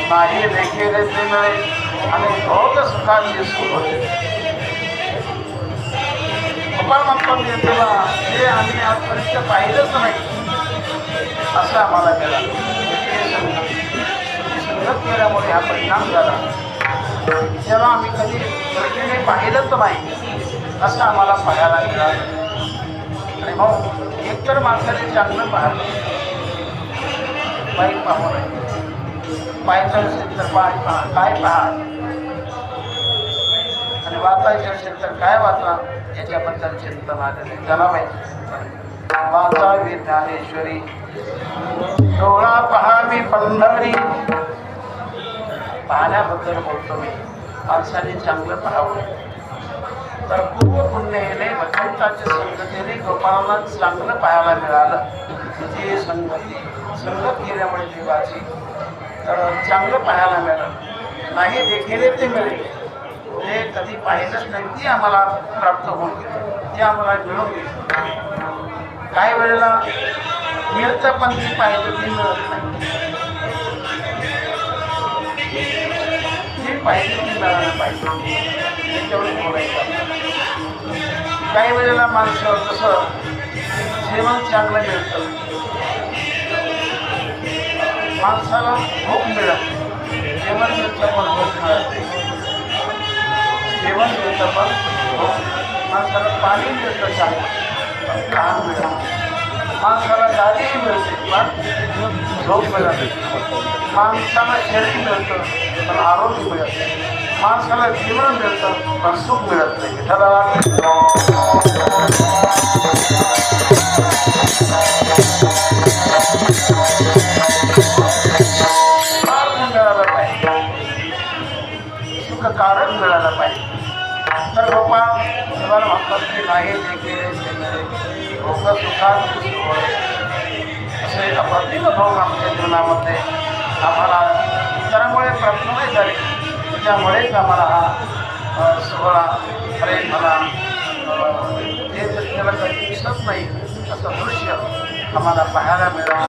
नाही देखे देते मिळे आणि बहुत सुखाची सुख होते. गोपाळ म्हणतो मी तेव्हा हे आम्ही आजपर्यंत पाहिलंच नाही असं आम्हाला मिळालं. संगत केल्यामुळे हा परिणाम झाला. जेव्हा आम्ही कधी दृष्टीने पाहिलंच नाही असं आम्हाला पाहायला मिळालं. आणि मग एकतर माणसाने चांगलं पाहिलं, वाईट पाहू नये. पाहायचं असेल तर पहा, काय पहा, आणि वाचायचं असेल तर काय वाचा याच्याबद्दल चिंतन आलेले जनावे. वाचावी ज्ञानेश्वरी डोळा पहावी पंढरी. पाहण्याबद्दल बोलतो मी. माणसाने चांगलं पाहावं तर पूर्व पुण्यने भगवंताच्या संगतीने गोपाळांना चांगलं पाहायला मिळालं. जी संगत केल्यामुळे देवाची तर चांगलं पाहायला मिळालं. नाही देखील ते मिळेल, ते कधी पाहिलंच नाही ती आम्हाला प्राप्त होऊन गेली, ते आम्हाला मिळून गेली. काही वेळेला मिळतं पण ती पाहिजे ती मिळत नाही. ती पाहिजे ती मिळायला पाहिजे त्याच्यावर बोलायचं. काही वेळेला माणसं जसं जेवण चांगलं मिळतं, माणसाला भूक मिळत, जेवण मिळतं पण भूक मिळत नाही. जेवण मिळतं पण भूक, माणसाला पाणी मिळतं चांगलं पण काम मिळत, माणसाला गाडीही मिळते पण झोप मिळत नाही. माणसाला शरीर मिळतं पण आरोग्य मिळत नाही. माणसाला जीवन मिळतं पण सुख मिळत नाही. मिळालं पाहिजे, सुखकारक मिळालं पाहिजे. तर गोपाळ देवाला म्हणतात की नाही देखील भोग सुखात असे अप्रतिम भोग आमच्या जीवनामध्ये आम्हाला त्यामुळे प्रश्न झाले. त्यामुळेच आम्हाला हा सोहळा प्रेम मला हे त्याला कधी दिसत नाही असं दृश्य आम्हाला पाहायला मिळालं.